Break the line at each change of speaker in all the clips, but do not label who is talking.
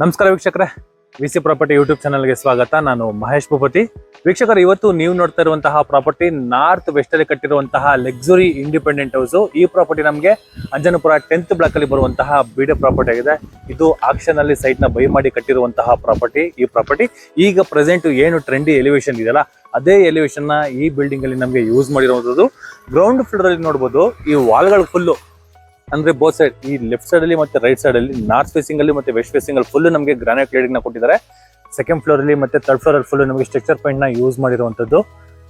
ನಮಸ್ಕಾರ ವೀಕ್ಷಕರೇ, VC property YouTube ಚಾನಲ್ಗೆ ಸ್ವಾಗತ. ನಾನು ಮಹೇಶ್ ಭೂಪತಿ. ವೀಕ್ಷಕರು, ಇವತ್ತು ನೀವು ನೋಡ್ತಾ ಇರುವಂತಹ ಪ್ರಾಪರ್ಟಿ ನಾರ್ತ್ ವೆಸ್ಟ್ ಅಲ್ಲಿ ಕಟ್ಟಿರುವಂತಹ ಲಕ್ಸುರಿ ಇಂಡಿಪೆಂಡೆಂಟ್ ಹೌಸ್. ಈ ಪ್ರಾಪರ್ಟಿ ನಮಗೆ ಅಂಜನಪುರ 10th ಬ್ಲಾಕ್ ಅಲ್ಲಿ ಬರುವಂತಹ ಬಿಡೆ ಪ್ರಾಪರ್ಟಿ ಆಗಿದೆ. ಇದು ಆಕ್ಷನ್ ಅಲ್ಲಿ ಸೈಟ್ ನ ಬೈ ಮಾಡಿ ಕಟ್ಟಿರುವಂತಹ ಪ್ರಾಪರ್ಟಿ. ಈ ಪ್ರಾಪರ್ಟಿ ಈಗ ಪ್ರೆಸೆಂಟ್ ಏನು ಟ್ರೆಂಡಿ ಎಲಿವೇಶನ್ ಇದೆಯಲ್ಲ, ಅದೇ ಎಲಿವೇಶನ್ ನ ಈ ಬಿಲ್ಡಿಂಗ್ ಅಲ್ಲಿ ನಮಗೆ ಯೂಸ್ ಮಾಡಿರುವಂತದ್ದು. ಗ್ರೌಂಡ್ ಫ್ಲೋರ್ ಅಲ್ಲಿ ನೋಡಬಹುದು, ಈ ವಾಲ್ಗಳು ಫುಲ್ ಅಂದ್ರೆ ಬೋತ್ ಸೈಡ್, ಈ ಲೆಫ್ಟ್ ಸೈಡ್ ಅಲ್ಲಿ ಮತ್ತೆ ರೈಟ್ ಸೈಡ್ ಅಲ್ಲಿ, ನಾರ್ತ್ ಫೇಸಿಂಗ್ ಅಲ್ಲಿ ಮತ್ತೆ ವೆಸ್ಟ್ ಫೇಸಿಂಗ್ ಅಲ್ಲಿ ಫುಲ್ ನಮಗೆ ಗ್ರಾನೈಟ್ ಕ್ಲೇಡಿಂಗ್ ನ ಕೊಟ್ಟಿದ್ದಾರೆ. ಸೆಕೆಂಡ್ ಫ್ಲೋರ್ ಅಲ್ಲಿ ಮತ್ತೆ ಥರ್ಡ್ ಫ್ಲೋರ್ ಅಲ್ಲಿ ಫುಲ್ ನಮಗೆ ಸ್ಟ್ರಕ್ಚರ್ ಪಾಯಿಂಟ್ ನ ಯೂಸ್ ಮಾಡಿರುವಂತದ್ದು.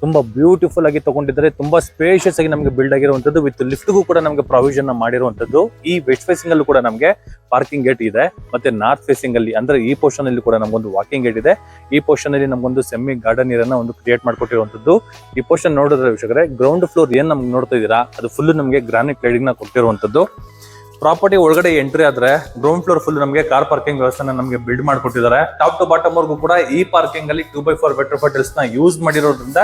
ತುಂಬಾ ಬ್ಯೂಟಿಫುಲ್ ಆಗಿ ತಗೊಂಡಿದ್ದಾರೆ. ತುಂಬಾ ಸ್ಪೇಷಿಯಸ್ ಆಗಿ ನಮಗೆ ಬಿಲ್ಡ್ ಆಗಿರುವಂತದ್ದು. ವಿತ್ ಲಿಫ್ಟ್ಗೂ ಕೂಡ ನಮಗೆ ಪ್ರಾವಿಷನ್ ಮಾಡಿರುವಂತದ್ದು. ಈ ವೆಸ್ಟ್ ಫೇಸಿಂಗ್ ಅಲ್ಲೂ ಕೂಡ ನಮಗೆ ಪಾರ್ಕಿಂಗ್ ಗೇಟ್ ಇದೆ. ಮತ್ತೆ ನಾರ್ತ್ ಫೇಸಿಂಗ್ ಅಲ್ಲಿ ಅಂದ್ರೆ ಈ ಪೋರ್ಷನ್ ಅಲ್ಲಿ ಕೂಡ ನಮಗೊಂದು ವಾಕಿಂಗ್ ಗೇಟ್ ಇದೆ. ಈ ಪೋರ್ಷನ್ ಅಲ್ಲಿ ನಮಗೊಂದು ಸೆಮಿ ಗಾರ್ಡನ್ ಏರಿಯಾನ ಒಂದು ಕ್ರಿಯೇಟ್ ಮಾಡ್ಕೊಟ್ಟಿರುವಂತದ್ದು. ಈ ಪೋರ್ಷನ್ ನೋಡಿದ್ರೆ ವೀಕ್ಷಕರೇ, ಗ್ರೌಂಡ್ ಫ್ಲೋರ್ ಏನ್ ನಮ್ಗೆ ನೋಡ್ತಾ ಇದೀರಾ, ಅದು ಫುಲ್ ನಮಗೆ ಗ್ರಾನೈಟ್ ಕ್ಲೇಡಿಂಗ್ ನ ಕೊಟ್ಟಿರುವಂತದ್ದು. ಪ್ರಾಪರ್ಟಿ ಒಳಗಡೆ ಎಂಟ್ರಿ ಆದ್ರೆ ಗ್ರೌಂಡ್ ಫ್ಲೋರ್ ಫುಲ್ ನಮಗೆ ಕಾರ್ ಪಾರ್ಕಿಂಗ್ ವ್ಯವಸ್ಥೆನ ನಮಗೆ ಬಿಲ್ಡ್ ಮಾಡ್ಕೊಟ್ಟಿದ್ದಾರೆ. ಟಾಪ್ ಟು ಬಾಟಮ್ ವರ್ಗೂ ಕೂಡ ಈ ಪಾರ್ಕಿಂಗ್ ಅಲ್ಲಿ 2x4 ವೆಟ್ರೋಫೈಟಲ್ಸ್ ನ ಯೂಸ್ ಮಾಡಿರೋದ್ರಿಂದ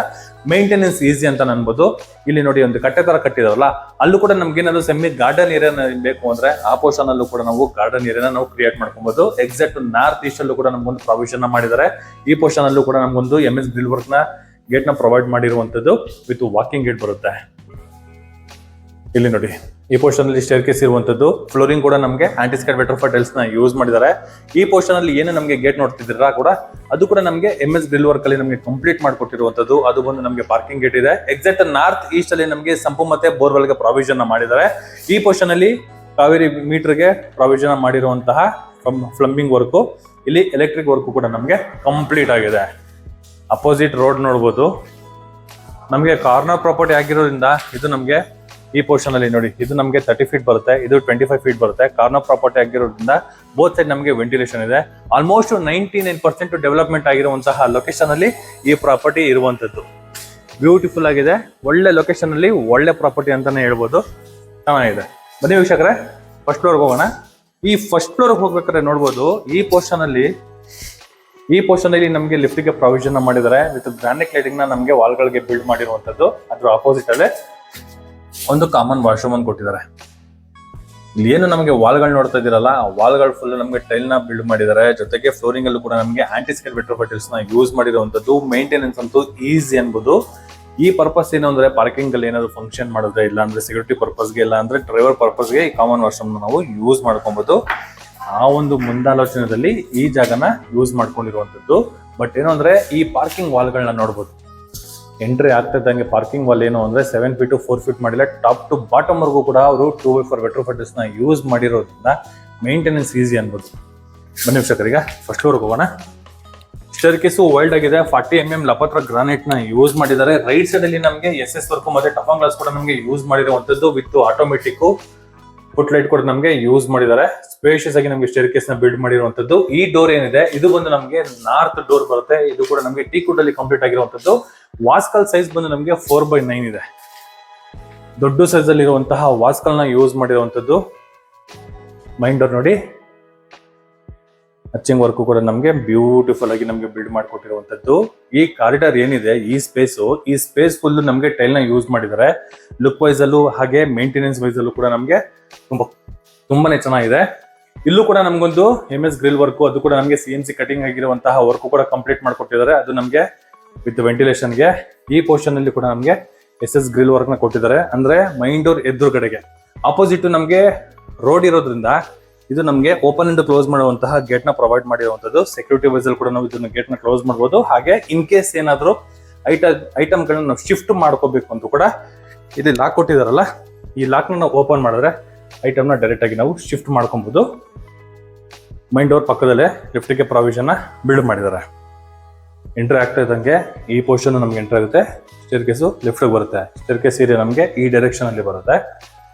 ಮೇಂಟೆನೆನ್ಸ್ ಈಸಿ ಅಂತ ಅನ್ಬೋದು. ಇಲ್ಲಿ ನೋಡಿ, ಒಂದು ಕಟ್ಟೆ ತರ ಕಟ್ಟಿದಾರಲ್ಲ, ಅಲ್ಲೂ ಕೂಡ ನಮ್ಗೆ ಏನಾದ್ರು ಸೆಮಿ ಗಾರ್ಡನ್ ಏರಿಯಾ ಬೇಕು ಅಂದ್ರೆ ಆ ಪೋರ್ಷನ್ ಅಲ್ಲೂ ಕೂಡ ನಾವು ಗಾರ್ಡನ್ ಏರಿಯಾನ ನಾವು ಕ್ರಿಯೇಟ್ ಮಾಡ್ಕೊಬಹುದು. ಎಕ್ಸಾಕ್ಟ್ ನಾರ್ತ್ ಈಸ್ಟ್ ಅಲ್ಲೂ ಕೂಡ ನಮ್ಗೊಂದು ಪ್ರಾವಿಷನ್ ಮಾಡಿದ್ದಾರೆ. ಈ ಪೋರ್ಷನ್ ಅಲ್ಲೂ ಕೂಡ ನಮ್ಗೊಂದು MS ಗ್ರಿಲ್ ವರ್ಕ್ ನ ಗೇಟ್ ನ ಪ್ರೊವೈಡ್ ಮಾಡಿರುವಂತದ್ದು. ವಿತ್ ವಾಕಿಂಗ್ ಗೇಟ್ ಬರುತ್ತೆ. ಇಲ್ಲಿ ನೋಡಿ, ಈ ಪೋರ್ಷನ್ ಅಲ್ಲಿ ಸ್ಟೇರ್ ಕೇಸ್ ಇರುವಂತದ್ದು. ಫ್ಲೋರಿಂಗ್ ಕೂಡ ನಮಗೆ ಆಂಟಿಸ್ಕೇಟ್ ವೆಟ್ರೋಫೈಟಲ್ಸ್ ನ ಯೂಸ್ ಮಾಡಿದ್ದಾರೆ. ಈ ಪೋರ್ಷನ್ ಅಲ್ಲಿ ಏನು ನಮಗೆ ಗೇಟ್ ನೋಡ್ತಿದ್ದೀರಾ ಕೂಡ, ಅದು ಕೂಡ ನಮಗೆ MS ಗ್ರಿಲ್ ವರ್ಕ್ ಅಲ್ಲಿ ನಮಗೆ ಕಂಪ್ಲೀಟ್ ಮಾಡ್ಕೊಟ್ಟಿರುವಂತದ್ದು. ಅದು ಬಂದು ನಮಗೆ ಪಾರ್ಕಿಂಗ್ ಗೇಟ್ ಇದೆ. ಎಕ್ಸಾಕ್ಟ್ ನಾರ್ತ್ ಈಸ್ಟ್ ಅಲ್ಲಿ ನಮಗೆ ಸಂಪು ಮತ್ತೆ ಬೋರ್ವೆಲ್ ಗೆ ಪ್ರಾವಿಷನ್ ಮಾಡಿದ್ದಾರೆ. ಈ ಪೋರ್ಷನ್ ಅಲ್ಲಿ ಕಾವೇರಿ ಮೀಟರ್ ಗೆ ಪ್ರಾವಿಷನ್ ಮಾಡಿರುವಂತಹ ಪ್ಲಂಬಿಂಗ್ ವರ್ಕ್, ಇಲ್ಲಿ ಎಲೆಕ್ಟ್ರಿಕ್ ವರ್ಕ್ ಕೂಡ ನಮಗೆ ಕಂಪ್ಲೀಟ್ ಆಗಿದೆ. ಅಪೋಸಿಟ್ ರೋಡ್ ನೋಡ್ಬೋದು. ನಮಗೆ ಕಾರ್ನರ್ ಪ್ರಾಪರ್ಟಿ ಆಗಿರೋದ್ರಿಂದ ಇದು ನಮಗೆ ಈ ಪೋರ್ಷನ್ ಅಲ್ಲಿ ನೋಡಿ, ಇದು ನಮಗೆ 30 ಫೀಟ್ ಬರುತ್ತೆ, ಇದು 25 ಫೀಟ್ ಬರುತ್ತೆ. ಕಾರ್ನರ್ ಪ್ರಾಪರ್ಟಿ ಆಗಿರೋದ್ರಿಂದ ಬೋತ್ ಸೈಡ್ ನಮಗೆ ವೆಂಟಿಲೇಷನ್ ಇದೆ. ಆಲ್ಮೋಸ್ಟ್ 99% ಡೆವಲಪ್ಮೆಂಟ್ ಆಗಿರುವಂತಹ ಲೊಕೇಶನ್ ಅಲ್ಲಿ ಈ ಪ್ರಾಪರ್ಟಿ ಇರುವಂತದ್ದು. ಬ್ಯೂಟಿಫುಲ್ ಆಗಿದೆ. ಒಳ್ಳೆ ಲೊಕೇಶನ್ ಅಲ್ಲಿ ಒಳ್ಳೆ ಪ್ರಾಪರ್ಟಿ ಅಂತಾನೆ ಹೇಳ್ಬೋದು. ಚೆನ್ನಾಗಿದೆ. ಬನ್ನಿ ವೀಕ್ಷಕರೇ, ಫಸ್ಟ್ ಫ್ಲೋರ್ ಹೋಗೋಣ. ಈ ಫಸ್ಟ್ ಫ್ಲೋರ್ ಹೋಗ್ಬೇಕಾದ್ರೆ ನೋಡ್ಬೋದು, ಈ ಪೋರ್ಷನ್ ಅಲ್ಲಿ ನಮಗೆ ಲಿಫ್ಟ್ ಗೆ ಪ್ರಾವಿಷನ್ ಮಾಡಿದ್ದಾರೆ. ವಿತ್ ಗ್ರಾನೈಟ್ ಲೈಟಿಂಗ್ ನ ನಮಗೆ ವಾಲ್ಗಳಿಗೆ ಬಿಲ್ಡ್ ಮಾಡಿರುವಂತದ್ದು. ಅದ್ರ ಆಪೋಸಿಟ್ ಅಲ್ಲೇ ಒಂದು ಕಾಮನ್ ವಾಶ್ರೂಮ್ ಅನ್ನು ಕೊಟ್ಟಿದ್ದಾರೆ. ಇಲ್ಲಿ ಏನು ನಮಗೆ ವಾಲ್ಗಳು ನೋಡ್ತಾ ಇದ್ದೀರಲ್ಲ, ವಾಲ್ಗಳು ಫುಲ್ ನಮಗೆ ಟೈಲ್ ನ ಬಿಲ್ಡ್ ಮಾಡಿದ್ದಾರೆ. ಜೊತೆಗೆ ಫ್ಲೋರಿಂಗ್ ಅಲ್ಲೂ ಕೂಡ ನಮಗೆ ಆಂಟಿಸ್ಕೇಟ್ ವೆಟ್ರೋಫೈಟಲ್ಸ್ ನ ಯೂಸ್ ಮಾಡಿರುವಂತದ್ದು. ಮೇಂಟೆನೆನ್ಸ್ ಅಂತೂ ಈಸಿ ಅನ್ಬೋದು. ಈ ಪರ್ಪಸ್ ಏನು ಅಂದ್ರೆ, ಪಾರ್ಕಿಂಗ್ ಅಲ್ಲಿ ಏನಾದ್ರು ಫಂಕ್ಷನ್ ಮಾಡಿದ್ರೆ, ಇಲ್ಲ ಅಂದ್ರೆ ಸೆಕ್ಯೂರಿಟಿ ಪರ್ಪಸ್ಗೆ, ಇಲ್ಲ ಅಂದ್ರೆ ಡ್ರೈವರ್ ಪರ್ಪಸ್ಗೆ ಈ ಕಾಮನ್ ವಾಶ್ರೂಮ್ ನಾವು ಯೂಸ್ ಮಾಡ್ಕೊಬಹುದು. ಆ ಒಂದು ಮುಂದಾಲೋಚನೆಯಲ್ಲಿ ಈ ಜಾಗನ ಯೂಸ್ ಮಾಡ್ಕೊಂಡಿರುವಂತದ್ದು. ಬಟ್ ಏನು ಅಂದ್ರೆ, ಈ ಪಾರ್ಕಿಂಗ್ ವಾಲ್ಗಳನ್ನ ನೋಡ್ಬೋದು. ಎಂಟ್ರಿ ಆಗ್ತಿದ್ದಂಗೆ ಪಾರ್ಕಿಂಗ್ ವಾಲ್ ಏನು ಅಂದ್ರೆ 7 ಫೀಟ್ 4 ಫೀಟ್ ಮಾಡಿಲ್ಲ, ಟಾಪ್ ಟು ಬಾಟಮ್ ವರ್ಗೂ ಕೂಡ ಅವರು 2x4 ವೆಟ್ರೋಫೈಟಲ್ಸ್ ನ ಯೂಸ್ ಮಾಡಿರೋದ್ರಿಂದ ಮೇಂಟೆನೆನ್ಸ್ ಈಸಿ ಅನ್ಬೋದು. ಬನ್ನಿ ವೀಕ್ಷಕರಿಗೆ, ಫಸ್ಟ್ ಫ್ಲೋರ್ ಹೋಗೋಣ. ಸ್ಟೇರ್ ಕೇಸು ವೈಲ್ಡ್ ಆಗಿದೆ. 40 mm ಲಪತ್ರ ಗ್ರಾನೈಟ್ ನ ಯೂಸ್ ಮಾಡಿದ್ದಾರೆ. ರೈಟ್ ಸೈಡ್ ಅಲ್ಲಿ ನಮಗೆ SS ವರ್ಕ್ ಮತ್ತೆ ಟಫನ್ ಗ್ಲಾಸ್ ಕೂಡ ನಮಗೆ ಯೂಸ್ ಮಾಡಿರುವಂತದ್ದು. ವಿತ್ ಆಟೋಮೆಟಿಕ್ ಫುಟ್ ಲೈಟ್ ಕೂಡ ನಮಗೆ ಯೂಸ್ ಮಾಡಿದ್ದಾರೆ. ಸ್ಪೇಷಿಯಸ್ ಆಗಿ ನಮಗೆ ಸ್ಟೇರ್ ಕೇಸ್ ನ ಬಿಲ್ಡ್ ಮಾಡಿರುವಂತದ್ದು. ಈ ಡೋರ್ ಏನಿದೆ, ಇದು ಬಂದು ನಮಗೆ ನಾರ್ತ್ ಡೋರ್ ಬರುತ್ತೆ. ಇದು ಕೂಡ ನಮಗೆ ಟೀಕ್ವುಡ್ ಅಲ್ಲಿ ಕಂಪ್ಲೀಟ್ ಆಗಿರುವಂತದ್ದು. ವಾಸ್ಕಲ್ ಸೈಜ್ ಬಂದು ನಮಗೆ 4x9 ಇದೆ. ದೊಡ್ಡ ಸೈಜ್ ಅಲ್ಲಿ ಇರುವಂತಹ ವಾಸ್ಕಲ್ ನ ಯೂಸ್ ಮಾಡಿರುವಂತದ್ದು. ಮೈನ್ ಡೋರ್ ನೋಡಿ, ಹಚ್ಚಿಂಗ್ ವರ್ಕ್ ಕೂಡ ನಮಗೆ ಬ್ಯೂಟಿಫುಲ್ ಆಗಿ ನಮಗೆ ಬಿಲ್ಡ್ ಮಾಡಿಕೊಟ್ಟಿರುವಂತದ್ದು. ಈ ಕಾರಿಡಾರ್ ಏನಿದೆ, ಈ ಸ್ಪೇಸ್ ಫುಲ್ ನಮಗೆ ಟೈಲ್ ನ ಯೂಸ್ ಮಾಡಿದ್ದಾರೆ. ಲುಕ್ ವೈಸ್ ಅಲ್ಲೂ ಹಾಗೆ ಮೇಂಟೆನೆನ್ಸ್ ವೈಸ್ ಅಲ್ಲೂ ಕೂಡ ನಮಗೆ ತುಂಬಾನೇ ಚೆನ್ನಾಗಿದೆ. ಇಲ್ಲೂ ಕೂಡ ನಮಗೊಂದು MS ಗ್ರಿಲ್ ವರ್ಕ್, ಅದು ಕೂಡ ನಮಗೆ CNC ಕಟಿಂಗ್ ಆಗಿರುವಂತಹ ವರ್ಕ್ ಕೂಡ ಕಂಪ್ಲೀಟ್ ಮಾಡ್ಕೊಟ್ಟಿದ್ದಾರೆ. ಅದು ನಮಗೆ ವಿತ್ ವೆಂಟಿಲೇಷನ್ಗೆ. ಈ ಪೋರ್ಷನ್ ಅಲ್ಲಿ ಕೂಡ ನಮಗೆ SS ಗ್ರಿಲ್ ವರ್ಕ್ ನ ಕೊಟ್ಟಿದ್ದಾರೆ. ಅಂದ್ರೆ ಮೈನ್ ಡೋರ್ ಎದುರುಗಡೆಗೆ ಆಪೋಸಿಟ್ ನಮಗೆ ರೋಡ್ ಇರೋದ್ರಿಂದ ಇದು ನಮಗೆ ಓಪನ್ ಅಂಡ್ ಕ್ಲೋಸ್ ಮಾಡುವಂತಹ ಗೇಟ್ ನ ಪ್ರೊವೈಡ್ ಮಾಡಿರುವಂತದ್ದು. ಸೆಕ್ಯೂರಿಟಿ ವೈಸ್ ಅಲ್ಲಿ ಕೂಡ ನಾವು ಇದನ್ನ ಗೇಟ್ ನ ಕ್ಲೋಸ್ ಮಾಡಬಹುದು. ಹಾಗೆ ಇನ್ ಕೇಸ್ ಏನಾದ್ರು ಐಟಮ್ ಗಳನ್ನ ನಾವು ಶಿಫ್ಟ್ ಮಾಡ್ಕೋಬೇಕು ಅಂತ ಕೂಡ ಇಲ್ಲಿ ಲಾಕ್ ಕೊಟ್ಟಿದಾರಲ್ಲ, ಈ ಲಾಕ್ ನ ನಾವು ಓಪನ್ ಮಾಡಿದ್ರೆ ಐಟಮ್ ನ ಡೈರೆಕ್ಟ್ ಆಗಿ ನಾವು ಶಿಫ್ಟ್ ಮಾಡ್ಕೊಬಹುದು. ಮೈನ್ ಡೋರ್ ಪಕ್ಕದಲ್ಲೇ ಲಿಫ್ಟ್ ಗೆ ಪ್ರಾವಿಷನ್ ನ ಬಿಲ್ಡ್ ಮಾಡಿದ್ದಾರೆ. ಎಂಟ್ರಿ ಆಗ್ತಾ ಇದ್ದಂಗೆ ಈ ಪೋರ್ಷನ್ ನಮ್ಗೆ ಎಂಟ್ರಿ ಆಗುತ್ತೆ. ಸ್ಟೇರ್ ಕೇಸು ಲೆಫ್ಟ್ ಬರುತ್ತೆ. ಸ್ಟೇರ್ ಕೇಸ್ ಏರಿಯಾ ನಮಗೆ ಈ ಡೈರೆಕ್ಷನ್ ಅಲ್ಲಿ ಬರುತ್ತೆ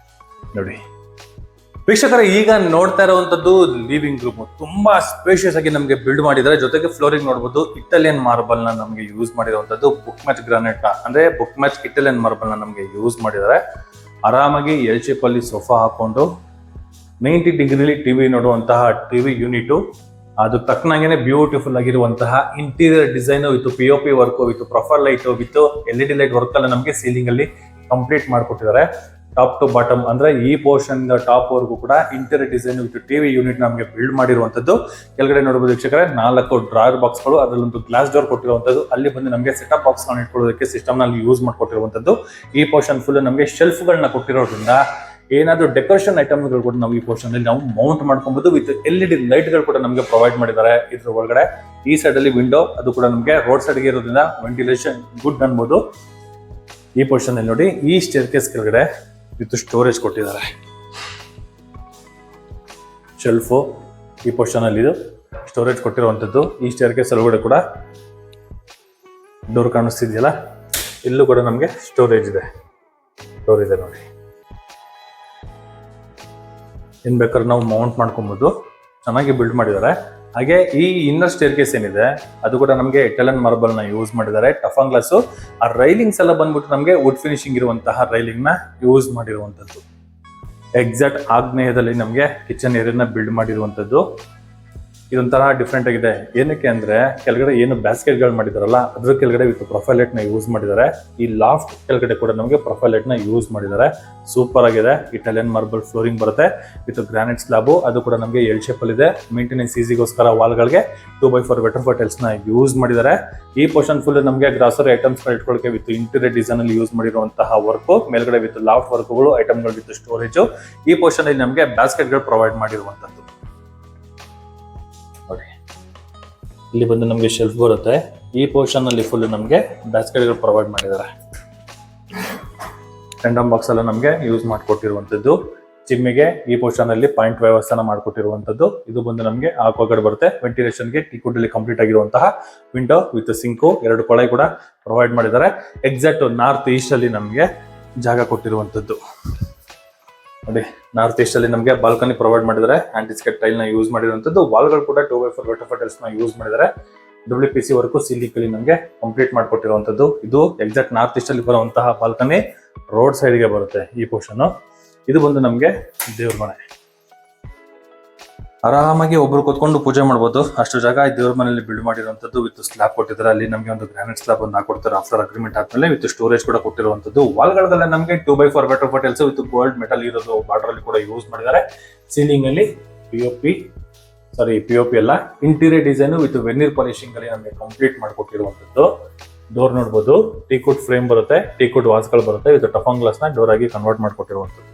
ನೋಡಿ. ವೀಕ್ಷಕರ, ಈಗ ನೋಡ್ತಾ ಇರುವಂತದ್ದು ಲಿವಿಂಗ್ ರೂಮ್. ತುಂಬಾ ಸ್ಪೇಷಿಯಸ್ ಆಗಿ ನಮಗೆ ಬಿಲ್ಡ್ ಮಾಡಿದ್ದಾರೆ. ಜೊತೆಗೆ ಫ್ಲೋರಿಂಗ್ ನೋಡಬಹುದು, ಇಟಾಲಿಯನ್ ಮಾರ್ಬಲ್ ನ ನಮಗೆ ಯೂಸ್ ಮಾಡಿರುವಂತದ್ದು. ಬುಕ್ ಮ್ಯಾಚ್ ಗ್ರಾನೈಟ್ ಅಂದ್ರೆ ಬುಕ್ ಮ್ಯಾಚ್ ಇಟಾಲಿಯನ್ ಮಾರ್ಬಲ್ ನ ನಮಗೆ ಯೂಸ್ ಮಾಡಿದ್ದಾರೆ. ಆರಾಮಾಗಿ ಎಲ್ ಶೇಪ್ ಅಲ್ಲಿ ಸೋಫಾ ಹಾಕೊಂಡು 90 ಡಿಗ್ರಿಲಿ ಟಿವಿ ನೋಡುವಂತಹ ಟಿವಿ ಯೂನಿಟ್. ಅದು ತಕ್ಕನಾಗೇನೆ ಬ್ಯೂಟಿಫುಲ್ ಆಗಿರುವಂತಹ interior design with POP work, with profile light, with LED light work ಎಲ್ಲ ನಮಗೆ ಸೀಲಿಂಗ್ ಅಲ್ಲಿ ಕಂಪ್ಲೀಟ್ ಮಾಡ್ಕೊಟ್ಟಿದ್ದಾರೆ. ಟಾಪ್ ಟು ಬಾಟಮ್ ಅಂದ್ರೆ ಈ ಪೋರ್ಷನ್ ಟಾಪ್ ವರ್ಗೂ ಕೂಡ interior design with TV unit ನಮಗೆ ಬಿಲ್ಡ್ ಮಾಡಿರುವಂತದ್ದು. ಕೆಳಗಡೆ ನೋಡಬಹುದು ವೀಕ್ಷಕರೇ 4 ಡ್ರಾಯರ್ ಬಾಕ್ಸ್ ಗಳು, ಅದರಲ್ಲೊಂದು ಗ್ಲಾಸ್ ಡೋರ್ ಕೊಟ್ಟಿರುವಂತದ್ದು. ಅಲ್ಲಿ ಬಂದು ನಮಗೆ ಸೆಟಪ್ ಬಾಕ್ಸ್ ಗಳನ್ನ ಇಟ್ಕೊಳ್ಳೋದಕ್ಕೆ ಸಿಸ್ಟಮ್ ನಲ್ಲಿ ಯೂಸ್ ಮಾಡ್ಕೊಟ್ಟಿರುವಂತದ್ದು. ಈ ಪೋರ್ಷನ್ ಫುಲ್ ನಮಗೆ ಶೆಲ್ಫ್ ಗಳನ್ನ ಕೊಟ್ಟಿರೋದ್ರಿಂದ ಏನಾದ್ರು ಡೆಕೋರೇಷನ್ ಐಟಮ್ ಗಳು ಕೂಡ ನಾವು ಈ ಪೋರ್ಷನ್ ಅಲ್ಲಿ ನಾವು ಮೌಂಟ್ ಮಾಡ್ಕೊಬಹುದು. ವಿತ್ LED ಲೈಟ್ ಗಳು ಕೂಡ ನಮಗೆ ಪ್ರೊವೈಡ್ ಮಾಡಿದ್ದಾರೆ. ಇದ್ರ ಒಳಗಡೆ ಈ ಸೈಡ್ ಅಲ್ಲಿ ವಿಂಡೋ, ಅದು ಕೂಡ ನಮಗೆ ರೋಡ್ ಸೈಡ್ ಗೆ ಇರೋದ್ರಿಂದ ವೆಂಟಿಲೇಷನ್ ಗುಡ್ ಅನ್ಬೋದು. ಈ ಪೋರ್ಷನ್ ಅಲ್ಲಿ ನೋಡಿ, ಈ ಸ್ಟೇರ್ ಕೇಸ್ ಕೆಳಗಡೆ ವಿತ್ ಸ್ಟೋರೇಜ್ ಕೊಟ್ಟಿದ್ದಾರೆ. ಶೆಲ್ಫ್ ಈ ಪೋರ್ಷನ್ ಅಲ್ಲಿ ಇದು ಸ್ಟೋರೇಜ್ ಕೊಟ್ಟಿರುವಂತದ್ದು. ಈ ಸ್ಟೇರ್ ಕೇಸ್ ಒಳಗಡೆ ಕೂಡ ಡೋರ್ ಕಾಣಿಸ್ತಿದೆಯಲ್ಲ, ಇಲ್ಲೂ ಕೂಡ ನಮಗೆ ಸ್ಟೋರೇಜ್ ಇದೆ, ಡೋರ್ ಇದೆ ನೋಡಿ. ಏನ್ ಬೇಕಾದ್ರೆ ನಾವು ಮೌಂಟ್ ಮಾಡ್ಕೊಬಹುದು, ಚೆನ್ನಾಗಿ ಬಿಲ್ಡ್ ಮಾಡಿದ್ದಾರೆ. ಹಾಗೆ ಈ ಇನ್ನರ್ ಸ್ಟೇರ್ ಕೇಸ್ ಏನಿದೆ ಅದು ಕೂಡ ನಮಗೆ ಇಟಾಲಿಯನ್ ಮಾರ್ಬಲ್ ನ ಯೂಸ್ ಮಾಡಿದ್ದಾರೆ. ಟಫನ್ ಗ್ಲಾಸ್, ಆ ರೈಲಿಂಗ್ಸ್ ಎಲ್ಲ ಬಂದ್ಬಿಟ್ಟು ನಮಗೆ ವುಡ್ ಫಿನಿಶಿಂಗ್ ಇರುವಂತಹ ರೈಲಿಂಗ್ ನ ಯೂಸ್ ಮಾಡಿರುವಂತದ್ದು. ಎಕ್ಸಾಕ್ಟ್ ಆಗ್ನೇಯದಲ್ಲಿ ನಮಗೆ ಕಿಚನ್ ಏರಿಯಾನ ಬಿಲ್ಡ್ ಮಾಡಿರುವಂತದ್ದು. ಇದೊಂಥರ ಡಿಫ್ರೆಂಟ್ ಆಗಿದೆ. ಏನಕ್ಕೆ ಅಂದ್ರೆ ಕೆಳಗಡೆ ಏನು ಬ್ಯಾಸ್ಕೆಟ್ ಗಳು ಮಾಡಿದಾರಲ್ಲ ಅದ್ರ ಕೆಳಗಡೆ ವಿತ್ ಪ್ರೊಫೈಲ್ ಲೈಟ್ ನ ಯೂಸ್ ಮಾಡಿದ್ದಾರೆ. ಈ ಲಾಫ್ಟ್ ಕೆಳಗಡೆ ಕೂಡ ನಮಗೆ ಪ್ರೊಫೈಲ್ ಲೈಟ್ ನ ಯೂಸ್ ಮಾಡಿದ್ದಾರೆ. ಸೂಪರ್ ಆಗಿದೆ. ಇಟಾಲಿಯನ್ ಮಾರ್ಬಲ್ ಫ್ಲೋರಿಂಗ್ ಬರುತ್ತೆ ವಿತ್ ಗ್ರಾನೈಟ್ ಸ್ಲಾಬ್, ಅದು ಕೂಡ ನಮಗೆ ಎಲ್ ಶೇಪ್ ಅಲ್ಲಿ ಇದೆ. ಮೇಂಟೆನೆನ್ಸ್ ಈಸಿಗೋಸ್ಕರ ವಾಲ್ ಗಳಿಗೆ 2x4 ವೆಟರ್ಫೋರ್ ಟೈಲ್ಸ್ ನ ಯೂಸ್ ಮಾಡಿದ್ದಾರೆ. ಈ ಪೋರ್ಷನ್ ಫುಲ್ ನಮಗೆ ಗ್ರಾಸರಿ ಐಟಮ್ಸ್ ಇಟ್ಕೊಳ್ಳೋಕೆ ವಿತ್ ಇಂಟೀರಿಯರ್ ಡಿಸೈನ್ ಅಲ್ಲಿ ಯೂಸ್ ಮಾಡಿರುವಂತಹ ವರ್ಕ್, ಮೇಲ್ಗಡೆ ವಿತ್ ಲಾಫ್ಟ್ ವರ್ಕ್ಗಳು, ಐಟಮ್ಗಳು ವಿತ್ ಸ್ಟೋರೇಜ್. ಈ ಪೋರ್ಷನ್ ಅಲ್ಲಿ ನಮಗೆ ಬ್ಯಾಸ್ಕೆಟ್ ಗಳು ಪ್ರೊವೈಡ್ ಮಾಡಿರುವಂತದ್ದು. ಇಲ್ಲಿ ಬಂದು ನಮಗೆ ಶೆಲ್ಫ್ ಬರುತ್ತೆ. ಈ ಪೋರ್ಷನ್ ಅಲ್ಲಿ ಫುಲ್ ನಮಗೆ ಬ್ಯಾಸ್ಕೆಟ್ ಗಳು ಪ್ರೊವೈಡ್ ಮಾಡಿದ್ದಾರೆ. ರ್ಯಾಂಡಮ್ ಬಾಕ್ಸ್ ಎಲ್ಲ ನಮಗೆ ಯೂಸ್ ಮಾಡಿಕೊಟ್ಟಿರುವಂತದ್ದು. ಜಿಮ್ಮಿಗೆ ಈ ಪೋರ್ಷನ್ ಅಲ್ಲಿ ಪಾಯಿಂಟ್ ವ್ಯವಸ್ಥೆನ ಮಾಡಿಕೊಟ್ಟಿರುವಂತದ್ದು. ಇದು ಬಂದು ನಮಗೆ ಆಕ್ವಾಗಾರ್ಡ್ ಬರುತ್ತೆ. ವೆಂಟಿಲೇಷನ್ ಗೆ ಟೀಕುಡ್ ಅಲ್ಲಿ ಕಂಪ್ಲೀಟ್ ಆಗಿರುವಂತಹ ವಿಂಡೋ ವಿತ್ ಸಿಂಕು, 2 ಕೊಳಾಯಿ ಕೂಡ ಪ್ರೊವೈಡ್ ಮಾಡಿದ್ದಾರೆ. ಎಕ್ಸಾಕ್ಟ್ ನಾರ್ತ್ ಈಸ್ಟ್ ಅಲ್ಲಿ ನಮಗೆ ಜಾಗ ಕೊಟ್ಟಿರುವಂತದ್ದು ನೋಡಿ. ನಾರ್ತ್ ಈಸ್ಟ್ ಅಲ್ಲಿ ನಮಗೆ ಬಾಲ್ಕನಿ ಪ್ರೊವೈಡ್ ಮಾಡಿದ್ದಾರೆ. ಆಂಟಿಸ್ಕೆಟ್ ಟೈಲ್ ನ ಯೂಸ್ ಮಾಡಿರುವಂತದ್ದು. ವಾಲ್ ಗಳು ಕೂಡ 2x4 ವೆಟರ್ಫೋರ್ ಟೈಲ್ಸ್ ನ ಯೂಸ್ ಮಾಡಿದ್ದಾರೆ. WPC ವರ್ಕು ಸೀಲಿಂಗ್ ಅಲ್ಲಿ ನಮಗೆ ಕಂಪ್ಲೀಟ್ ಮಾಡಿಕೊಟ್ಟಿರುವಂತದ್ದು. ಇದು ಎಕ್ಸಾಕ್ಟ್ ನಾರ್ತ್ ಈಸ್ಟ್ ಅಲ್ಲಿ ಬರುವಂತಹ ಬಾಲ್ಕನಿ ರೋಡ್ ಸೈಡ್ ಗೆ ಬರುತ್ತೆ. ಈ ಪೋರ್ಷನ್ ಇದು ಬಂದು ನಮಗೆ ದೇವ್ರ ಮನೆ. ಆರಾಮಾಗಿ ಒಬ್ರು ಕೂತ್ಕೊಂಡು ಪೂಜೆ ಮಾಡಬಹುದು, ಅಷ್ಟು ಜಾಗ ದೇವ್ರ ಮನೆಯಲ್ಲಿ ಬಿಲ್ಡ್ ಮಾಡಿರುವಂತದ್ದು. ವಿತ್ ಸ್ಲಾಬ್ ಕೊಟ್ಟಿದ್ದಾರೆ. ಅಲ್ಲಿ ನಮಗೆ ಒಂದು ಗ್ರಾನೈಟ್ ಸ್ಲಾಬ್ ಒಂದು ಹಾಕೊಡ್ತಾರೆ ಆಫ್ಟರ್ ಅಗ್ರಿಮೆಂಟ್ ಆದ್ಮೇಲೆ. ವಿತ್ ಸ್ಟೋರೇಜ್ ಕೂಡ ಕೊಟ್ಟಿರುವಂತದ್ದು. ವಾಲ್ಗಳಲ್ಲ ನಮಗೆ 2x4 ವೆಟರ್ಫೋರ್ ಟೈಲ್ಸ್ ವಿತ್ ಗೋಲ್ಡ್ ಮೆಟಲ್ ಇರೋದು ಬಾರ್ಡರ್ ಅಲ್ಲಿ ಕೂಡ ಯೂಸ್ ಮಾಡಿದ್ದಾರೆ. ಸೀಲಿಂಗ್ ಅಲ್ಲಿ POP ಅಲ್ಲ, interior design with veneer polishing ಅಲ್ಲಿ ನಮಗೆ ಕಂಪ್ಲೀಟ್ ಮಾಡಿಕೊಟ್ಟಿರುವಂತದ್ದು. ಡೋರ್ ನೋಡಬಹುದು, ಟೀಕುಡ್ ಫ್ರೇಮ್ ಬರುತ್ತೆ, ಟೀಕುಡ್ ವಾಲ್ಸ್ ಗಳು ಬರುತ್ತೆ ವಿತ್ ಟಫನ್ ಗ್ಲಾಸ್ ನ ಡೋರ್ ಆಗಿ ಕನ್ವರ್ಟ್ ಮಾಡಿಕೊಟ್ಟಿರುವಂತದ್ದು.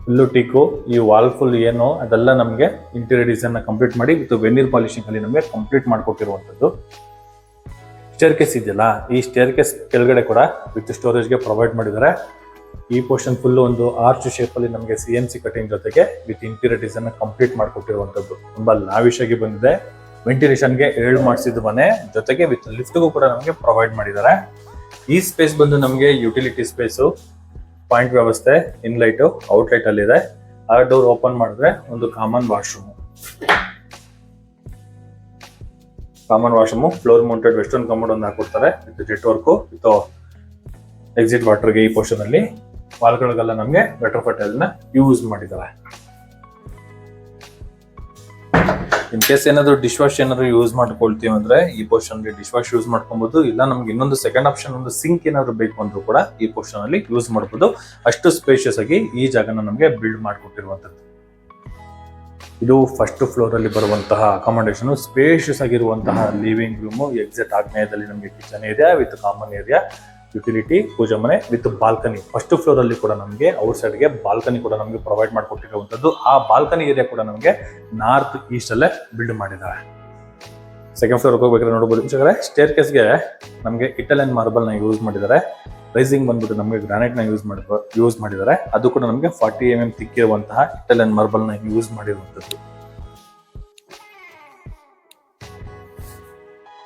ಫುಲ್ಲು ಟೀಕು, ಈ ವಾಲ್ ಫುಲ್ ಏನು ಅದೆಲ್ಲ ನಮಗೆ ಇಂಟೀರಿಯರ್ ಡಿಸೈನ್ ನ ಕಂಪ್ಲೀಟ್ ಮಾಡಿ ವಿತ್ ವೆನಿರ್ ಪಾಲಿಶಿಂಗ್ ಅಲ್ಲಿ ನಮಗೆ ಕಂಪ್ಲೀಟ್ ಮಾಡಿಕೊಟ್ಟಿರುವಂತದ್ದು. ಸ್ಟೇರ್ ಕೇಸ್ ಇದೆಯಲ್ಲ, ಈ ಸ್ಟೇರ್ ಕೇಸ್ ಕೆಳಗಡೆ ಕೂಡ ವಿತ್ ಸ್ಟೋರೇಜ್ ಗೆ ಪ್ರೊವೈಡ್ ಮಾಡಿದ್ದಾರೆ. ಈ ಪೋರ್ಷನ್ ಫುಲ್ ಒಂದು ಆರ್ಚ್ ಶೇಪ್ ಅಲ್ಲಿ ನಮಗೆ CNC ಕಟಿಂಗ್ ಜೊತೆಗೆ ವಿತ್ ಇಂಟೀರಿಯರ್ ಡಿಸೈನ್ ನ ಕಂಪ್ಲೀಟ್ ಮಾಡಿಕೊಟ್ಟಿರುವಂತದ್ದು. ತುಂಬಾ ಲಾವಿಶ್ ಆಗಿ ಬಂದಿದೆ. ವೆಂಟಿಲೇಷನ್ ಗೆ 2 ಮಾಡಿಸಿದ ಮನೆ, ಜೊತೆಗೆ ವಿತ್ ಲಿಫ್ಟ್ ಗೂ ಕೂಡ ನಮಗೆ ಪ್ರೊವೈಡ್ ಮಾಡಿದ್ದಾರೆ. ಈ ಸ್ಪೇಸ್ ಬಂದು ನಮಗೆ ಯುಟಿಲಿಟಿ ಸ್ಪೇಸು, ಪಾಯಿಂಟ್ ವ್ಯವಸ್ಥೆ, ಇನ್ಲೈಟ್ ಔಟ್ಲೈಟ್ ಅಲ್ಲಿ ಇದೆ. ಆ ಡೋರ್ ಓಪನ್ ಮಾಡಿದ್ರೆ ಒಂದು common washroom, floor mounted western commode ಒಂದು ಹಾಕೊಡ್ತಾರೆ with jet work with exit ವಾಟರ್ಗೆ. ಈ ಪೋರ್ಷನ್ ಅಲ್ಲಿ ವಾಲ್ಗಳಿಗೆಲ್ಲ ನಮಗೆ ವೆಟರ್ಫೋರ್ ಟೈಲ್ ನ ಯೂಸ್ ಮಾಡಿದ್ದಾರೆ. ಇನ್ ಕೇಸ್ ಏನಾದ್ರು ಡಿಶ್ ವಾಶ್ ಏನಾದ್ರು ಯೂಸ್ ಮಾಡ್ಕೊಳ್ತೀವಿ ಅಂದ್ರೆ ಈ ಪೋರ್ಷನ್ ಅಲ್ಲಿ ಡಿಶ್ ವಾಶ್ ಯೂಸ್ ಮಾಡ್ಕೊಬಹುದು. ಇಲ್ಲ ನಮ್ಗೆ ಇನ್ನೊಂದು ಸೆಕೆಂಡ್ ಆಪ್ಷನ್ ಒಂದು ಸಿಂಕ್ ಏನಾದ್ರು ಬೇಕು ಅಂದ್ರೂ ಕೂಡ ಈ ಪೋರ್ಷನ್ ಅಲ್ಲಿ ಯೂಸ್ ಮಾಡಬಹುದು. ಅಷ್ಟು ಸ್ಪೇಷಿಯಸ್ ಆಗಿ ಈ ಜಾಗನ ನಮಗೆ ಬಿಲ್ಡ್ ಮಾಡಿಕೊಟ್ಟಿರುವಂತದ್ದು. ಇದು ಫಸ್ಟ್ ಫ್ಲೋರ್ ಅಲ್ಲಿ ಬರುವಂತಹ ಅಕಾಮಡೇಷನ್. ಸ್ಪೇಷಿಯಸ್ ಆಗಿರುವಂತಹ ಲಿವಿಂಗ್ ರೂಮ್, ಎಕ್ಸಾಕ್ಟ್ ಆಗ್ನೇಯದಲ್ಲಿ ನಮಗೆ kitchen area with common area, utility, puja ಮನೆ ವಿತ್ ಬಾಲ್ಕನಿ. ಫಸ್ಟ್ ಫ್ಲೋರ್ ಅಲ್ಲಿ ಕೂಡ ನಮಗೆ ಔಟ್ ಸೈಡ್ ಗೆ ಬಾಲ್ಕನಿ ಕೂಡ ನಮಗೆ ಪ್ರೊವೈಡ್ ಮಾಡಿಕೊಟ್ಟಿರುವಂತದ್ದು. ಆ ಬಾಲ್ಕನಿ ಏರಿಯಾ ಕೂಡ ನಮಗೆ ನಾರ್ತ್ ಈಸ್ಟ್ ಅಲ್ಲೇ ಬಿಲ್ಡ್ ಮಾಡಿದ್ದಾರೆ. ಸೆಕೆಂಡ್ ಫ್ಲೋರ್ ಹೋಗ್ಬೇಕಾದ್ರೆ ನೋಡಬಹುದು ಸ್ಟೇರ್ ಕೇಸ್ಗೆ ನಮಗೆ ಇಟಾಲಿಯನ್ ಮಾರ್ಬಲ್ ನ ಯೂಸ್ ಮಾಡಿದ್ದಾರೆ. ರೈಸಿಂಗ್ ಬಂದ್ಬಿಟ್ಟು ನಮಗೆ ಗ್ರಾನೈಟ್ ನ ಯೂಸ್ ಮಾಡಿದ್ದಾರೆ. ಅದು ಕೂಡ ನಮಗೆ 40 mm ತಿಕ್ಕಿರುವಂತಹ ಇಟಾಲಿಯನ್ ಮಾರ್ಬಲ್ ನ ಯೂಸ್ ಮಾಡಿರುವಂತದ್ದು.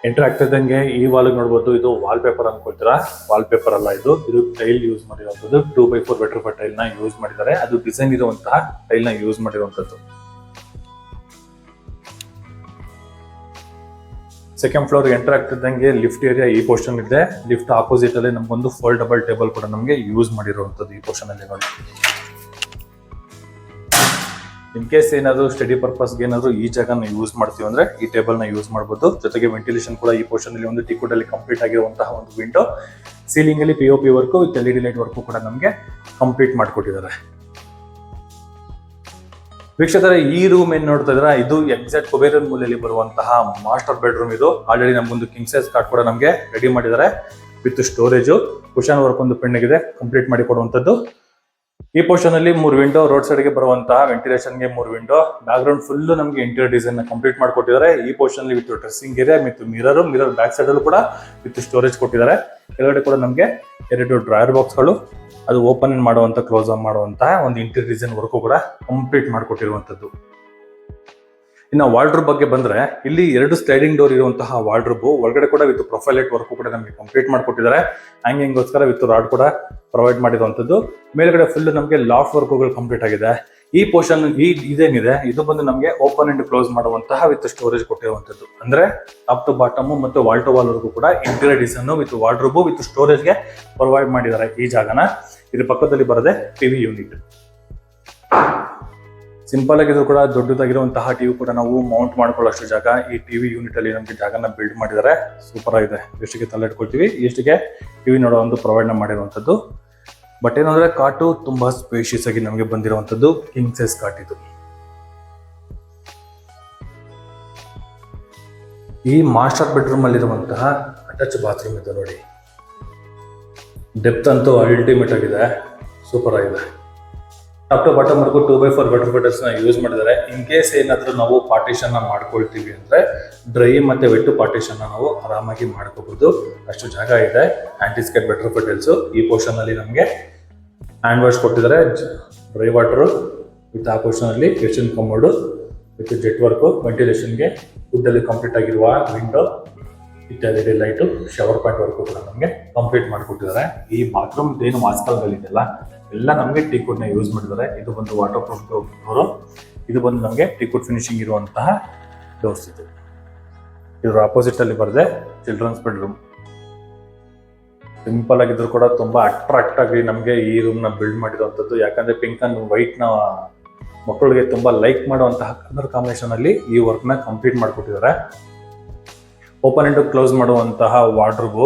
ಎಂಟರ್ ಆಗ್ತಿದ್ದಂಗೆ ಈ ವಾಲ್ ನೋಡಬಹುದು, ಇದು ವಾಲ್ ಪೇಪರ್ ಅನ್ಕೊಳ್ತೀರಾ, ವಾಲ್ ಪೇಪರ್ ಅಲ್ಲ, ಇದು ಟೈಲ್ ಯೂಸ್ ಮಾಡಿರುವಂತದ್ದು. 2x4 ವೆಟರ್ಫೋರ್ ಟೈಲ್ ನ ಯೂಸ್ ಮಾಡಿದ್ದಾರೆ. ಅದು ಡಿಸೈನ್ ಇರುವಂತಹ ಟೈಲ್ ನ ಯೂಸ್ ಮಾಡಿರುವಂತದ್ದು. ಸೆಕೆಂಡ್ ಫ್ಲೋರ್ ಎಂಟರ್ ಆಗ್ತಿದ್ದಂಗೆ ಲಿಫ್ಟ್ ಏರಿಯಾ ಈ ಪೋರ್ಷನ್ ಇದೆ. ಲಿಫ್ಟ್ ಆಪೋಸಿಟ್ ಅಲ್ಲಿ ನಮಗೊಂದು ಫೋಲ್ಡಬಲ್ ಟೇಬಲ್ ಕೂಡ ನಮಗೆ ಯೂಸ್ ಮಾಡಿರುವಂತದ್ದು ಈ ಪೋರ್ಷನ್ ಅಲ್ಲಿ ನೋಡಿ. ಇನ್ ಕೇಸ್ ಏನಾದ್ರು ಸ್ಟಡಿ ಪರ್ಪಸ್ಗೆ ಏನಾದ್ರು ಈ ಜಾಗನ ಯೂಸ್ ಮಾಡ್ತೀವಿ ಅಂದ್ರೆ ಈ ಟೇಬಲ್ ನ ಯೂಸ್ ಮಾಡಬಹುದು. ಜೊತೆಗೆ ವೆಂಟಿಲೇಷನ್ ಕೂಡ ಈ ಪೋರ್ಷನ್ ಅಲ್ಲಿ ಒಂದು ಟೀಕ್ವುಡ್ ಅಲ್ಲಿ ಕಂಪ್ಲೀಟ್ ಆಗಿರುವಂತಹ ಒಂದು ವಿಂಡೋ. ಸೀಲಿಂಗ್ ಅಲ್ಲಿ POP work with LED light work ಕೂಡ ನಮಗೆ ಕಂಪ್ಲೀಟ್ ಮಾಡಿಕೊಟ್ಟಿದ್ದಾರೆ. ವೀಕ್ಷಕರೇ, ಈ ರೂಮ್ ಏನ್ ನೋಡ್ತಾ ಇದ್ರ ಇದು ಎಕ್ಸಾಕ್ಟ್ ಕುಬೇರನ್ ಮೂಲೆಯಲ್ಲಿ ಬರುವಂತಹ ಮಾಸ್ಟರ್ ಬೆಡ್ರೂಮ್. ಇದು ಆಲ್ರೆಡಿ ನಮ್ಗೊಂದು ಕಿಂಗ್ ಸೈಜ್ ಕಾಟ್ ಕೂಡ ನಮಗೆ ರೆಡಿ ಮಾಡಿದ್ದಾರೆ ವಿತ್ ಸ್ಟೋರೇಜ್. ಕುಶನ್ ವರ್ಕ್ ಒಂದು ಪೆಣ್ಣಿಗಿದೆ ಕಂಪ್ಲೀಟ್ ಮಾಡಿ ಕೊಡುವಂತದ್ದು. ಈ ಪೋರ್ಷನ್ ಅಲ್ಲಿ 3 ವಿಂಡೋ, ರೋಡ್ ಸೈಡ್ ಗೆ ಬರುವಂತಹ ವೆಂಟಿಲೇಷನ್ ಗೆ 3 ವಿಂಡೋ. ಬ್ಯಾಕ್ ಗ್ರೌಂಡ್ ಫುಲ್ ನಮಗೆ ಇಂಟೀರಿಯರ್ ಡಿಸೈನ್ ಕಂಪ್ಲೀಟ್ ಮಾಡಿಕೊಟ್ಟಿದ್ದಾರೆ. ಈ ಪೋರ್ಷನ್ ಅಲ್ಲಿ with dressing area with mirror back side ಅಲ್ಲೂ ಕೂಡ ವಿತ್ ಸ್ಟೋರೇಜ್ ಕೊಟ್ಟಿದ್ದಾರೆ. ಕೆಳಗಡೆ ಕೂಡ ನಮಗೆ 2 ಡ್ರಾಯರ್ ಬಾಕ್ಸ್ ಗಳು, ಅದು ಓಪನ್ ಮಾಡುವಂತ ಕ್ಲೋಸ್ ಮಾಡುವಂತಹ ಒಂದು ಇಂಟೀರಿಯರ್ ಡಿಸೈನ್ ವರ್ಕು ಕೂಡ ಕಂಪ್ಲೀಟ್ ಮಾಡಿಕೊಟ್ಟಿರುವಂತದ್ದು. ಇನ್ನು ವಾರ್ಡ್ರೋಬ್ ಬಗ್ಗೆ ಬಂದ್ರೆ ಇಲ್ಲಿ 2 ಸ್ಲೈಡಿಂಗ್ ಡೋರ್ ಇರುವಂತಹ ವಾರ್ಡ್ರೋಬ್. ಒಳಗಡೆ ಕೂಡ ವಿತ್ ಪ್ರೊಫೈಲ್ ಲೈಟ್ ವರ್ಕು ಕೂಡ ನಮಗೆ ಕಂಪ್ಲೀಟ್ ಮಾಡಿಕೊಟ್ಟಿದ್ದಾರೆ. ಹ್ಯಾಂಗಿಂಗ್ಗೋಸ್ಕರ ವಿತ್ ರಾಡ್ ಕೂಡ ಪ್ರೊವೈಡ್ ಮಾಡಿರುವಂತದ್ದು. ಮೇಲ್ಗಡೆ ಫುಲ್ ನಮಗೆ ಲಾಫ್ಟ್ ವರ್ಕುಗಳು ಕಂಪ್ಲೀಟ್ ಆಗಿದೆ. ಈ ಪೋರ್ಷನ್ ಇದೇನಿದೆ ಇದು ಬಂದು ನಮಗೆ ಓಪನ್ ಅಂಡ್ ಕ್ಲೋಸ್ ಮಾಡುವಂತಹ ವಿತ್ ಸ್ಟೋರೇಜ್ ಕೊಟ್ಟಿರುವಂತದ್ದು. ಅಂದ್ರೆ ಟಾಪ್ ಟು ಬಾಟಮ್ ಮತ್ತು ವಾಲ್ ಟು ವಾಲ್ ವರ್ಗೂ ಕೂಡ interior design with wardrobe with storage ಗೆ ಪ್ರೊವೈಡ್ ಮಾಡಿದ್ದಾರೆ ಈ ಜಾಗನ. ಇದ್ರ ಪಕ್ಕದಲ್ಲಿ ಬರದೆ ಟಿವಿ ಯೂನಿಟ್. ಸಿಂಪಲ್ ಆಗಿದ್ರು ಕೂಡ ದೊಡ್ಡದಾಗಿರುವಂತಹ ಟಿವಿ ಕೂಡ ನಾವು ಮೌಂಟ್ ಮಾಡ್ಕೊಳ್ಳೋಷ್ಟು ಜಾಗ ಈ ಟಿವಿ ಯೂನಿಟ್ ಅಲ್ಲಿ ನಮಗೆ ಜಾಗನ ಬಿಲ್ಡ್ ಮಾಡಿದ್ದಾರೆ. ಸೂಪರ್ ಆಗಿದೆ. ಎಷ್ಟಿಗೆ ತಲೆ ಇಟ್ಕೊಳ್ತೀವಿ ಎಷ್ಟಿಗೆ ಟಿವಿ ನೋಡೋ ಒಂದು ಪ್ರೊವೈಡ್ ಮಾಡಿರುವಂತದ್ದು. ಬಟ್ ಏನಂದ್ರೆ ಕಾಟು ತುಂಬಾ ಸ್ಪೇಷಿಯಸ್ ಆಗಿ ನಮಗೆ ಬಂದಿರುವಂತದ್ದು ಕಿಂಗ್ ಸೈಜ್ ಕಾಟ್ ಇದು. ಈ ಮಾಸ್ಟರ್ ಬೆಡ್ರೂಮ್ ಅಲ್ಲಿ ಇರುವಂತಹ ಅಟ್ಯಾಚ್ ಬಾತ್ರೂಮ್ ಇದೆ ನೋಡಿ. ಡೆಪ್ತ್ ಅಂತೂ ಅಲ್ಟಿಮೇಟ್ ಆಗಿದೆ, ಸೂಪರ್ ಆಗಿದೆ. ಟಾಪ್ ಟು ಬಾಟಮ್ ವರ್ಗು 2x4 ವಾಟರ್ ಬಾಟಲ್ಸ್ ನ ಯೂಸ್ ಮಾಡಿದ್ದಾರೆ. ಇನ್ ಕೇಸ್ ಏನಾದ್ರೂ ನಾವು ಪಾರ್ಟಿಷನ್ ನ ಮಾಡ್ಕೊಳ್ತೀವಿ ಅಂದ್ರೆ ಡ್ರೈ ಮತ್ತೆ ವೆಟ್ ಪಾರ್ಟಿಷನ್ ನಾವು ಆರಾಮಾಗಿ ಮಾಡ್ಕೋಬಹುದು, ಅಷ್ಟು ಜಾಗ ಇದೆ. ಆಂಟಿಸ್ಕೇಟ್ ವಾಟರ್ ಬಾಟಲ್ಸ್. ಈ ಪೋರ್ಷನ್ ಅಲ್ಲಿ ನಮಗೆ ಹ್ಯಾಂಡ್ ವಾಶ್ ಕೊಟ್ಟಿದ್ದಾರೆ. ಡ್ರೈ ವಾಟರ್ ವಿತ್ ಆ ಪೋರ್ಷನ್ ಅಲ್ಲಿ kitchen commode with jet work. ವೆಂಟಿಲೇಷನ್ಗೆ ವುಡ್ ಅಲ್ಲಿ ಕಂಪ್ಲೀಟ್ ಆಗಿರುವ window with LED light, shower point work ಕೂಡ ನಮಗೆ ಕಂಪ್ಲೀಟ್ ಮಾಡಿಕೊಟ್ಟಿದ್ದಾರೆ. ಈ ಬಾತ್ರೂಮ್ ಏನು ವಾಸ್ಕಲ್ಗಳಿದೆಯಲ್ಲ ಎಲ್ಲ ನಮಗೆ ಟೀಕ್ವುಡ್ ನ ಯೂಸ್ ಮಾಡಿದ್ದಾರೆ. ಇದು ಬಂದು ವಾಟರ್ ಪ್ರೂಫ್ ಡೋರು. ಇದು ಬಂದು ನಮಗೆ ಟೀಕ್ವುಡ್ ಫಿನಿಶಿಂಗ್ ಇರುವಂತಹ ಡೋರ್ಸ್ ಇದು. ಇದ್ರ ಆಪೋಸಿಟ್ ಅಲ್ಲಿ ಬರದೆ ಚಿಲ್ಡ್ರನ್ಸ್ ಬೆಡ್ರೂಮ್. ಸಿಂಪಲ್ ಆಗಿದ್ರು ಕೂಡ ತುಂಬಾ ಅಟ್ರಾಕ್ಟ್ ಆಗಿ ನಮಗೆ ಈ ರೂಮ್ ನ ಬಿಲ್ಡ್ ಮಾಡಿರುವಂತದ್ದು. ಯಾಕಂದ್ರೆ ಪಿಂಕ್ ಅಂಡ್ ವೈಟ್ ನ ಮಕ್ಕಳಿಗೆ ತುಂಬಾ ಲೈಕ್ ಮಾಡುವಂತಹ ಕಲರ್ ಕಾಂಬಿನೇಷನ್ ಅಲ್ಲಿ ಈ ವರ್ಕ್ ನ ಕಂಪ್ಲೀಟ್ ಮಾಡಿಕೊಟ್ಟಿದ್ದಾರೆ. ಓಪನ್ ಅಂಡ್ ಕ್ಲೋಸ್ ಮಾಡುವಂತಹ ವಾರ್ಡ್ರೋಬ್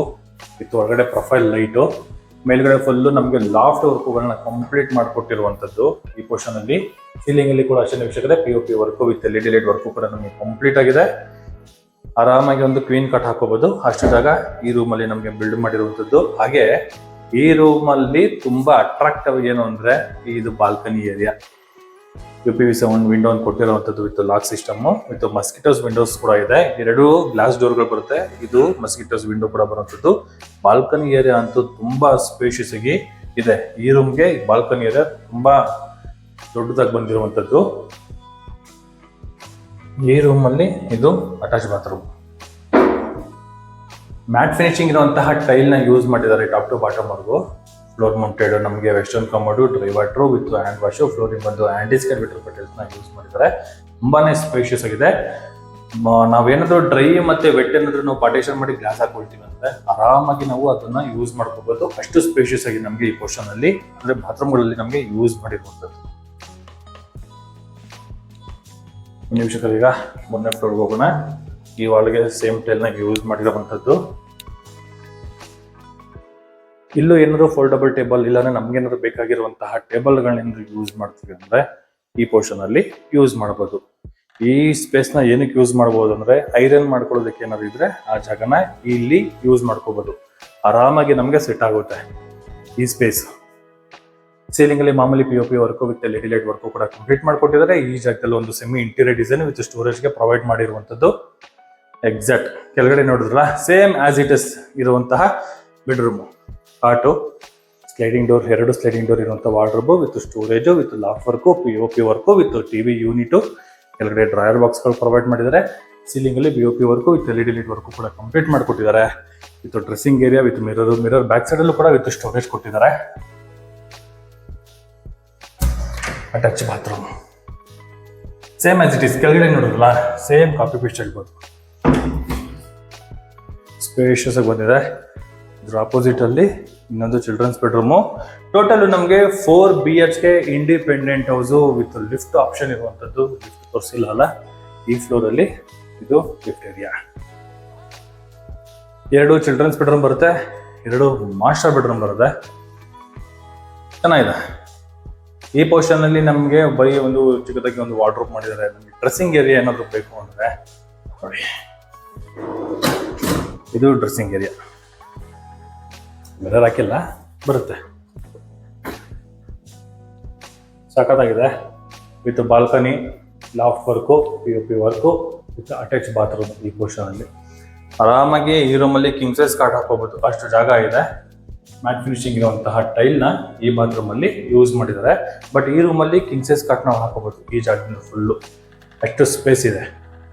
ವಿತ್ ಒಳಗಡೆ ಪ್ರೊಫೈಲ್ ಲೈಟು. ಮೇಲ್ಗಡೆ ಫುಲ್ ನಮಗೆ ಲಾಫ್ಟ್ ವರ್ಕುಗಳನ್ನ ಕಂಪ್ಲೀಟ್ ಮಾಡಿಕೊಟ್ಟಿರುವಂತದ್ದು ಈ ಪೋರ್ಷನ್ ಅಲ್ಲಿ. ಸೀಲಿಂಗ್ ಅಲ್ಲಿ ಕೂಡ ಅಷ್ಟೇ ವೀಕ್ಷಕರೇ POP work with LED light work ಕೂಡ ನಮಗೆ ಕಂಪ್ಲೀಟ್ ಆಗಿದೆ. ಆರಾಮಾಗಿ ಒಂದು ಕ್ವೀನ್ ಕಟ್ ಹಾಕೋಬಹುದು, ಅಷ್ಟು ಜಾಗ ಈ ರೂಮ್ ಅಲ್ಲಿ ನಮಗೆ ಬಿಲ್ಡ್ ಮಾಡಿರುವಂತದ್ದು. ಹಾಗೆ ಈ ರೂಮ್ ಅಲ್ಲಿ ತುಂಬಾ ಅಟ್ರಾಕ್ಟಿವ್ ಏನು ಅಂದ್ರೆ ಇದು ಬಾಲ್ಕನಿ ಏರಿಯಾ. UPVC1 ವಿಂಡೋ ಕೊಟ್ಟಿರುವಂತದ್ದು with lock system with mosquitoes windows ಕೂಡ ಇದೆ. 2 ಗ್ಲಾಸ್ ಡೋರ್ಗಳು ಬರುತ್ತೆ. ಇದು ಮಸ್ಕಿಟೋಸ್ ವಿಂಡೋ ಕೂಡ ಬರುವಂತದ್ದು. ಬಾಲ್ಕನಿ ಏರಿಯಾ ಅಂತೂ ತುಂಬಾ ಸ್ಪೇಷಿಯಸ್ ಆಗಿ ಇದೆ. ಈ ರೂಮ್ಗೆ ಬಾಲ್ಕನಿ ಏರಿಯಾ ತುಂಬಾ ದೊಡ್ಡದಾಗಿ ಬಂದಿರುವಂತದ್ದು. ಈ ರೂಮ್ ಅಲ್ಲಿ ಇದು ಅಟ್ಯಾಚ್ ಬಾತ್ರೂಮ್. ಮ್ಯಾಟ್ ಫಿನಿಶಿಂಗ್ ಇರುವಂತಹ ಟೈಲ್ ನ ಯೂಸ್ ಮಾಡಿದ್ದಾರೆ ಟಾಪ್ ಟು ಬಾಟಮ್ ವರ್ಗು. ಫ್ಲೋರ್ ಮೌಂಟೆಡ್ ನಮಗೆ western commode, dry water with hand wash. Flooring ಬಂದು ಆಂಟಿಸ್ಕೇಟ್ ವಾಟರ್ ಬಾಟಲ್ಸ್ ನ ಯೂಸ್ ಮಾಡಿದ್ದಾರೆ. ತುಂಬಾನೇ ಸ್ಪೇಷಿಯಸ್ ಆಗಿದೆ. ನಾವೇನಾದ್ರೂ ಡ್ರೈ ಮತ್ತೆ ವೆಟ್ ಏನಾದ್ರೂ ನಾವು ಪಾರ್ಟಿಷನ್ ಮಾಡಿ ಗ್ಲಾಸ್ ಹಾಕೊಳ್ತೀವಿ ಅಂದ್ರೆ ಆರಾಮಾಗಿ ನಾವು ಅದನ್ನ ಯೂಸ್ ಮಾಡ್ಕೋಬಹುದು. ಅಷ್ಟು ಸ್ಪೇಷಿಯಸ್ ಆಗಿ ನಮಗೆ ಈ ಪೋರ್ಷನ್ ಅಲ್ಲಿ ಅಂದ್ರೆ ಬಾತ್ರೂಮ್ಗಳಲ್ಲಿ ನಮಗೆ ಯೂಸ್ ಮಾಡಿರುವಂತದ್ದು. ವೀಕ್ಷಕರು, ಈಗ ಮೊನ್ನೆ ಫ್ಲೋರ್ ಹೋಗೋಣ. ಈ ವಾಲ್ಗೆ ಸೇಮ್ ಟೈಲ್ ನ ಯೂಸ್ ಮಾಡಿರುವಂತದ್ದು. ಇಲ್ಲೂ ಏನಾದ್ರು ಫೋಲ್ಡಬಲ್ ಟೇಬಲ್ ಇಲ್ಲಾಂದ್ರೆ ನಮ್ಗೆ ಏನಾದ್ರು ಬೇಕಾಗಿರುವಂತಹ ಟೇಬಲ್ಗಳನ್ನ ಯೂಸ್ ಮಾಡ್ತೀವಿ ಅಂದ್ರೆ ಈ ಪೋರ್ಷನ್ ಅಲ್ಲಿ ಯೂಸ್ ಮಾಡಬಹುದು. ಈ ಸ್ಪೇಸ್ ನ ಏನಕ್ಕೆ ಯೂಸ್ ಮಾಡಬಹುದು ಅಂದ್ರೆ ಐರನ್ ಮಾಡ್ಕೊಳ್ಳೋದಕ್ಕೆ ಏನಾದ್ರು ಇದ್ರೆ ಆ ಜಾಗನ ಇಲ್ಲಿ ಯೂಸ್ ಮಾಡ್ಕೋಬಹುದು. ಆರಾಮಾಗಿ ನಮ್ಗೆ ಸೆಟ್ ಆಗುತ್ತೆ ಈ ಸ್ಪೇಸ್. ಸೀಲಿಂಗ್ ಅಲ್ಲಿ ಮಾಮೂಲಿ POP work with LED light work ಕೂಡ ಕಂಪ್ಲೀಟ್ ಮಾಡ್ಕೊಟ್ಟಿದ್ದಾರೆ. ಈ ಜಾಗದಲ್ಲಿ ಒಂದು semi interior design with storage ಗೆ ಪ್ರೊವೈಡ್ ಮಾಡಿರುವಂತದ್ದು. ಎಕ್ಸಾಕ್ಟ್ ಕೆಳಗಡೆ ನೋಡಿದ್ರಲ್ಲ ಸೇಮ್ ಆಸ್ ಇಟ್ ಇಸ್ ಇರುವಂತಹ ಬೆಡ್ರೂಮ್. ಕಾಟು, ಸ್ಲೈಡಿಂಗ್ ಡೋರ್, 2 ಸ್ಲೈಡಿಂಗ್ ಡೋರ್ ಇರುವಂತಹ wardrobe with storage with lock work, POP work with TV unit. ಕೆಳಗಡೆ ಡ್ರಾಯರ್ ಬಾಕ್ಸ್ ಗಳು ಪ್ರೊವೈಡ್ ಮಾಡಿದ್ದಾರೆ. ಸೀಲಿಂಗ್ ಅಲ್ಲಿ POP work with LED light work ಕೂಡ ಕಂಪ್ಲೀಟ್ ಮಾಡಿಕೊಟ್ಟಿದ್ದಾರೆ. With dressing area with mirror back side ಅಲ್ಲೂ ಕೂಡ with storage ಕೊಟ್ಟಿದ್ದಾರೆ. Attach bathroom same as it is. ಕೆಳಗಡೆ ನೋಡಿದ್ರಲ್ಲ ಸೇಮ್ ಕಾಪಿ ಪೇಸ್ಟ್ ಹೇಳ್ಬೋದು. ಸ್ಪೇಷಿಯಸ್ ಆಗಿ ಬಂದಿದೆ. ಇದ್ರ ಆಪೋಸಿಟ್ ಅಲ್ಲಿ ಇನ್ನೊಂದು ಚಿಲ್ಡ್ರನ್ಸ್ ಬೆಡ್ರೂಮು. ಟೋಟಲ್ ನಮಗೆ 4 BHK independent house with lift option ಇರುವಂಥದ್ದು. ಲಿಫ್ಟ್ ತೋರಿಸಿಲ್ಲ ಅಲ್ಲ, ಈ ಫ್ಲೋರಲ್ಲಿ ಇದು ಲಿಫ್ಟ್ ಏರಿಯಾ. 2 ಚಿಲ್ಡ್ರನ್ಸ್ ಬೆಡ್ರೂಮ್ ಬರುತ್ತೆ, 2 ಮಾಸ್ಟರ್ ಬೆಡ್ರೂಮ್ ಬರುತ್ತೆ. ಚೆನ್ನಾಗಿದೆ. ಈ ಪೋರ್ಷನ್ ಅಲ್ಲಿ ನಮಗೆ ಬರೀ ಒಂದು ಚಿಕ್ಕದಾಗಿ ಒಂದು ವಾರ್ಡ್ರೋಬ್ ಮಾಡಿದ್ದಾರೆ. ನಮಗೆ ಡ್ರೆಸ್ಸಿಂಗ್ ಏರಿಯಾ ಏನಾದರೂ ಬೇಕು ಅಂದರೆ ನೋಡಿ, ಇದು ಡ್ರೆಸ್ಸಿಂಗ್ ಏರಿಯಾ. ಮಿರರ್ ಹಾಕಿಲ್ಲ, ಬರುತ್ತೆ. ಸಖತ್ತಾಗಿದೆ. With balcony, loft work, POP work with attach bathroom. ಈ ಪೋರ್ಷನ್ ಅಲ್ಲಿ ಆರಾಮಾಗಿ ಈ ರೂಮಲ್ಲಿ ಕಿಂಗ್ ಸೈಜ್ ಕಾಟ್ ಹಾಕೋಬಹುದು, ಅಷ್ಟು ಜಾಗ ಇದೆ. ಮ್ಯಾಟ್ ಫಿನಿಶಿಂಗ್ ಇರುವಂತಹ ಟೈಲ್ನ ಈ ಬಾತ್ರೂಮ್ ಅಲ್ಲಿ ಯೂಸ್ ಮಾಡಿದ್ದಾರೆ. ಬಟ್ ಈ ರೂಮಲ್ಲಿ ಕಿಂಗ್ ಸೈಜ್ ಕಾಟ್ ನಾವು ಹಾಕೋಬಹುದು. ಈ ಜಾಗದಿಂದ ಫುಲ್ಲು ಅಷ್ಟು ಸ್ಪೇಸ್ ಇದೆ,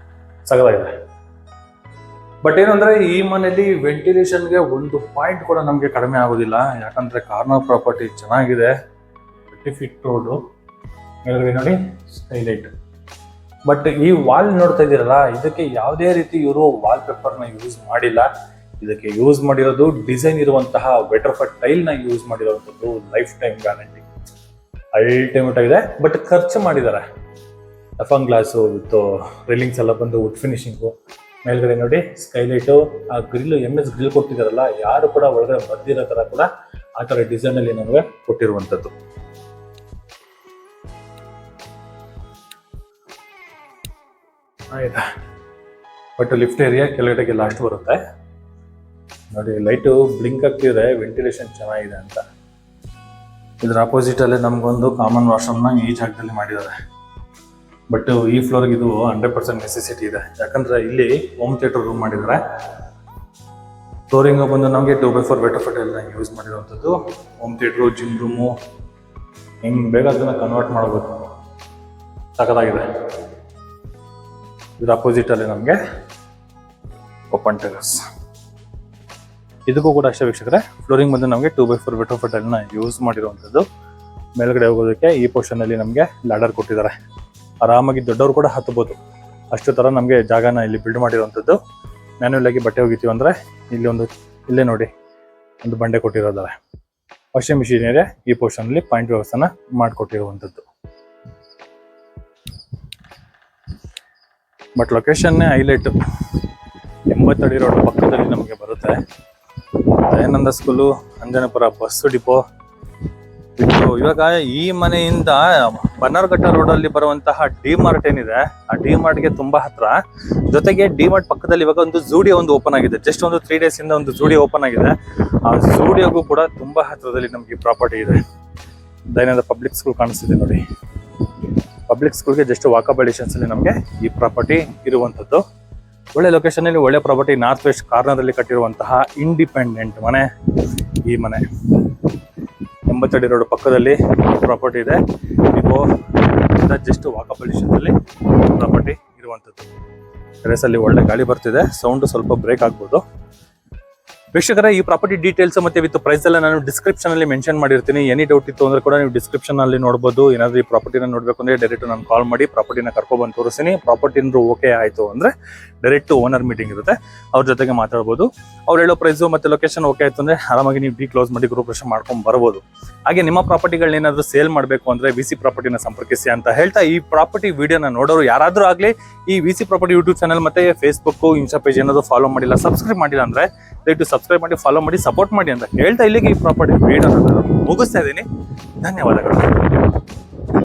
ಸಖತ್ತಾಗಿದೆ. ಬಟ್ ಏನಂದ್ರೆ ಈ ಮನೆಯಲ್ಲಿ ವೆಂಟಿಲೇಷನ್ಗೆ ಒಂದು ಪಾಯಿಂಟ್ ಕೂಡ ನಮಗೆ ಕಡಿಮೆ ಆಗೋದಿಲ್ಲ. ಯಾಕಂದ್ರೆ ಕಾರ್ನರ್ ಪ್ರಾಪರ್ಟಿ ಚೆನ್ನಾಗಿದೆ, 30 feet ರೋಡು, ಮೇಲ್ಗಡೆ ನೋಡಿ ಸ್ಕೈಲೈಟ್. ಬಟ್ ಈ ವಾಲ್ ನೋಡ್ತಾ ಇದ್ದೀರಲ್ಲ, ಇದಕ್ಕೆ ಯಾವುದೇ ರೀತಿ ಇವರು ವಾಲ್ ಪೇಪರ್ನ ಯೂಸ್ ಮಾಡಿಲ್ಲ. ಇದಕ್ಕೆ ಯೂಸ್ ಮಾಡಿರೋದು ಡಿಸೈನ್ ಇರುವಂತಹ ವೆಟರ್ಫಟ್ ಟೈಲ್ನ ಯೂಸ್ ಮಾಡಿರುವಂಥದ್ದು. ಲೈಫ್ ಟೈಮ್ ಗ್ಯಾರಂಟಿ, ಅಲ್ಟಿಮೇಟ್ ಆಗಿದೆ. ಬಟ್ ಖರ್ಚು ಮಾಡಿದ್ದಾರೆ. ಟಫನ್ ಗ್ಲಾಸು ವಿತ್ ರೈಲಿಂಗ್ಸ್ ಎಲ್ಲ ಬಂದು ವುಡ್ ಫಿನಿಶಿಂಗು. ಮೇಲ್ಗಡೆ ನೋಡಿ ಸ್ಕೈಲೈಟು, ಆ ಗ್ರಿಲ್ MS ಗ್ರಿಲ್ ಕೊಟ್ಟಿದ್ದಾರಲ್ಲ, ಯಾರು ಕೂಡ ಒಳಗಡೆ ಬಂದಿರೋ ಥರ ಕೂಡ ಆ ಥರ ಡಿಸೈನ್ ಅಲ್ಲಿ ನಮಗೆ ಕೊಟ್ಟಿರುವಂಥದ್ದು. ಆಯ್ತಾ. ಬಟ್ ಲಿಫ್ಟ್ ಏರಿಯಾ ಕೆಳಗಡೆಗೆ ಲಾಸ್ಟ್ ಬರುತ್ತೆ ನೋಡಿ. ಲೈಟು ಬ್ಲಿಂಕ್ ಆಗ್ತಿದೆ, ವೆಂಟಿಲೇಷನ್ ಚೆನ್ನಾಗಿದೆ ಅಂತ. ಇದ್ರ ಅಪೋಸಿಟ್ ಅಲ್ಲಿ ನಮಗೊಂದು ಕಾಮನ್ ವಾಶ್ರೂಮ್ನ ಈ ಜಾಗದಲ್ಲಿ ಮಾಡಿದ್ದಾರೆ. ಬಟ್ ಈ ಫ್ಲೋರ್ಗೆ ಇದು 100% ನೆಸೆಸಿಟಿ ಇದೆ. ಯಾಕಂದ್ರೆ ಇಲ್ಲಿ ಹೋಮ್ ಥಿಯೇಟರ್ ರೂಮ್ ಮಾಡಿದ್ದಾರೆ. ಫ್ಲೋರಿಂಗ್ ಬಂದು ನಮಗೆ 2x4 ವೆಟರ್ಫಟ್ ಎಲ್ಲ ಯೂಸ್ ಮಾಡಿರುವಂಥದ್ದು. ಹೋಮ್ ಥಿಯೇಟ್ರು, ಜಿಮ್ ರೂಮು, ಹೆಂಗೆ ಬೇಗ ಅದನ್ನು ಕನ್ವರ್ಟ್ ಮಾಡಬೇಕು, ಸಖತ್ತಾಗಿದೆ. ಇದ್ರ ಅಪೋಸಿಟ್ ಅಲ್ಲಿ ನಮಗೆ ಓಪನ್ ಟೆರಸ್. ಇದಕ್ಕೂ ಕೂಡ ಅಷ್ಟೇ ವೀಕ್ಷಕರೇ, ಫ್ಲೋರಿಂಗ್ ಬಂದು ನಮಗೆ 2x4 ವೆಟರ್ಫಟ್ ಎಲ್ಲ ಯೂಸ್ ಮಾಡಿರುವಂಥದ್ದು. ಮೇಲ್ಗಡೆ ಹೋಗೋದಕ್ಕೆ ಈ ಪೋರ್ಷನ್ ಅಲ್ಲಿ ನಮಗೆ ಲ್ಯಾಡರ್ ಕೊಟ್ಟಿದ್ದಾರೆ. ಆರಾಮಾಗಿ ದೊಡ್ಡವರು ಕೂಡ ಹತ್ತಬಹುದು, ಅಷ್ಟು ಥರ ನಮಗೆ ಜಾಗನ ಇಲ್ಲಿ ಬಿಲ್ಡ್ ಮಾಡಿರುವಂಥದ್ದು. ಮ್ಯಾನ್ಯುಯಲ್ ಆಗಿ ಬಟ್ಟೆ ಹೋಗಿತೀವಿ ಅಂದರೆ ಇಲ್ಲೇ ನೋಡಿ ಒಂದು ಬಂಡೆ ಕೊಟ್ಟಿರೋದಾರೆ. ವಾಷಿಂಗ್ ಮಿಷಿನ್ ಏರಿಯಾ ಈ ಪೋರ್ಷನಲ್ಲಿ ಪಾಯಿಂಟ್ ವ್ಯವಸ್ಥೆನ ಮಾಡಿಕೊಟ್ಟಿರುವಂಥದ್ದು. But ಲೊಕೇಶನ್ನೇ highlight. 80 ಅಡಿ ರೋಡ್ ಪಕ್ಕದಲ್ಲಿ ನಮಗೆ ಬರುತ್ತೆ. Dayananda school, Anjanapura bus depot. ಇವಾಗ ಈ ಮನೆಯಿಂದ ಬನ್ನರ್ಘಟ್ಟ ರೋಡಲ್ಲಿ ಬರುವಂತಹ ಡಿ-ಮಾರ್ಟ್ ಏನಿದೆ, ಆ ಡಿ-ಮಾರ್ಟ್ಗೆ ತುಂಬಾ ಹತ್ರ. ಜೊತೆಗೆ ಡಿ-ಮಾರ್ಟ್ ಪಕ್ಕದಲ್ಲಿ ಇವಾಗ ಒಂದು ಜೂಡಿಯೋ ಒಂದು ಓಪನ್ ಆಗಿದೆ. ಜಸ್ಟ್ ಒಂದು 3 days ಇಂದ ಒಂದು ಜೂಡಿಯೋ ಓಪನ್ ಆಗಿದೆ. ಆ ಜೂಡಿಯೋಗೂ ಕೂಡ ತುಂಬಾ ಹತ್ರದಲ್ಲಿ ನಮಗೆ ಪ್ರಾಪರ್ಟಿ ಇದೆ. ದಯಾನಂದ ಪಬ್ಲಿಕ್ ಸ್ಕೂಲ್ ಕಾಣಿಸ್ತಿದೆ ನೋಡಿ. ಪಬ್ಲಿಕ್ ಸ್ಕೂಲ್ಗೆ ಜಸ್ಟ್ ವಾಕಬಲ್ ಡಿಸ್ಟೆನ್ಸ್ ಅಲ್ಲಿ ನಮಗೆ ಈ ಪ್ರಾಪರ್ಟಿ ಇರುವಂಥದ್ದು. ಒಳ್ಳೆ ಲೊಕೇಶನ್ ಅಲ್ಲಿ ಒಳ್ಳೆ ಪ್ರಾಪರ್ಟಿ. ನಾರ್ತ್ ವೆಸ್ಟ್ ಕಾರ್ನರ್ ಅಲ್ಲಿ ಕಟ್ಟಿರುವಂತಹ ಇಂಡಿಪೆಂಡೆಂಟ್ ಮನೆ. ಈ ಮನೆ 80 ಅಡಿ ರೋಡ್ ಪಕ್ಕದಲ್ಲಿ ಪ್ರಾಪರ್ಟಿ ಇದೆ. ಇದು ಜಸ್ಟ್ ವಾಕಬಲ್ ಡಿಸ್ಟೆನ್ಸ್ ಅಲ್ಲಿ ಪ್ರಾಪರ್ಟಿ ಇರುವಂಥದ್ದು. ಟೆರೇಸ್ ಅಲ್ಲಿ ಒಳ್ಳೆ ಗಾಳಿ ಬರ್ತಿದೆ, ಸೌಂಡ್ ಸ್ವಲ್ಪ ಬ್ರೇಕ್ ಆಗ್ಬೋದು. ವೀಕ್ಷಕರೇ, ಈ ಪ್ರಾಪರ್ಟಿ ಡೀಟೇಲ್ಸ್ ಮತ್ತೆ ವಿತ್ ಪ್ರೈಸ್ ಎಲ್ಲ ನಾನು ಡಿಸ್ಕ್ರಿಪ್ಷನ್ ಅಲ್ಲಿ ಮೆನ್ಷನ್ ಮಾಡಿರ್ತೀನಿ. ಎನಿ ಡೌಟ್ ಇತ್ತು ಅಂದ್ರೆ ಕೂಡ ನೀವು ಡಿಸ್ಕ್ರಿಪ್ಷನ್ ಅಲ್ಲಿ ನೋಡಬಹುದು. ಏನಾದ್ರೂ ಈ ಪ್ರಾಪರ್ಟಿನ ನೋಡ್ಬೇಕು ಅಂದ್ರೆ ಡೈರೆಕ್ಟ್ ನಾನು ಕಾಲ್ ಮಾಡಿ ಪ್ರಾಪರ್ಟಿನ ಕರ್ಕೊಬಂದು ತೋರಿಸ್ತೀನಿ. ಪ್ರಾಪರ್ಟಿ ಓಕೆ ಆಯ್ತು ಅಂದ್ರೆ ಡೈರೆಕ್ಟ್ ಓನರ್ ಮೀಟಿಂಗ್ ಇರುತ್ತೆ, ಅವ್ರ ಜೊತೆಗೆ ಮಾತಾಡ್ಬೋದು. ಅವ್ರು ಹೇಳೋ ಪ್ರೈಸು ಮತ್ತೆ ಲೊಕೇಶನ್ ಓಕೆ ಆಯ್ತು ಅಂದ್ರೆ ಆರಾಮಾಗಿ ನೀವು ಕ್ಲೋಸ್ ಮಾಡಿ ಗ್ರೂಪ್ ಮಾಡ್ಕೊಂಡು ಬರ್ಬೋದು. ಹಾಗೆ ನಿಮ್ಮ ಪ್ರಾಪರ್ಟಿಗಳನ್ನ ಏನಾದ್ರು ಸೇಲ್ ಮಾಡಬೇಕು ಅಂದ್ರೆ VC ಪ್ರಾಪರ್ಟಿನ ಸಂಪರ್ಕಿಸಿ ಅಂತ ಹೇಳ್ತಾ, ಈ ಪ್ರಾಪರ್ಟಿ ವಿಡಿಯೋನ ನೋಡೋರು ಯಾರಾದ್ರೂ ಆಗ್ಲಿ ಈ VC ಪ್ರಾಪರ್ಟಿ ಯೂಟ್ಯೂಬ್ ಚಾನಲ್ ಮತ್ತೆ ಫೇಸ್ಬುಕ್, ಇನ್ಸ್ಟಾ ಪೇಜ್ ಏನಾದ್ರು ಫಾಲೋ ಮಾಡಿಲ್ಲ, ಸಬ್ಸ್ಕ್ರೈಬ್ ಮಾಡಿಲ್ಲ ಅಂದ್ರೆ ದಯವಿಟ್ಟು ಸಬ್ಸ್ಕ್ರೈಬ್ ಮಾಡಿ, ಫಾಲೋ ಮಾಡಿ, ಸಪೋರ್ಟ್ ಮಾಡಿ ಅಂತ ಹೇಳ್ತಾ ಇಲ್ಲಿಗೆ ಈ ಪ್ರಾಪರ್ಟಿ ವಿಡಿಯೋನ ಮುಗಿಸ್ತಾ ಇದ್ದೀನಿ. ಧನ್ಯವಾದಗಳು.